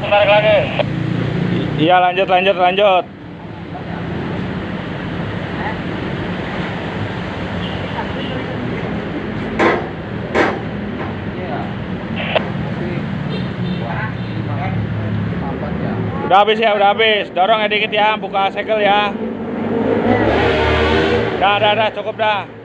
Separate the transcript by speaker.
Speaker 1: tarik lagi.
Speaker 2: Iya, lanjut. Udah habis. Dorong ya dikit ya, buka segel ya. Dah, cukup dah.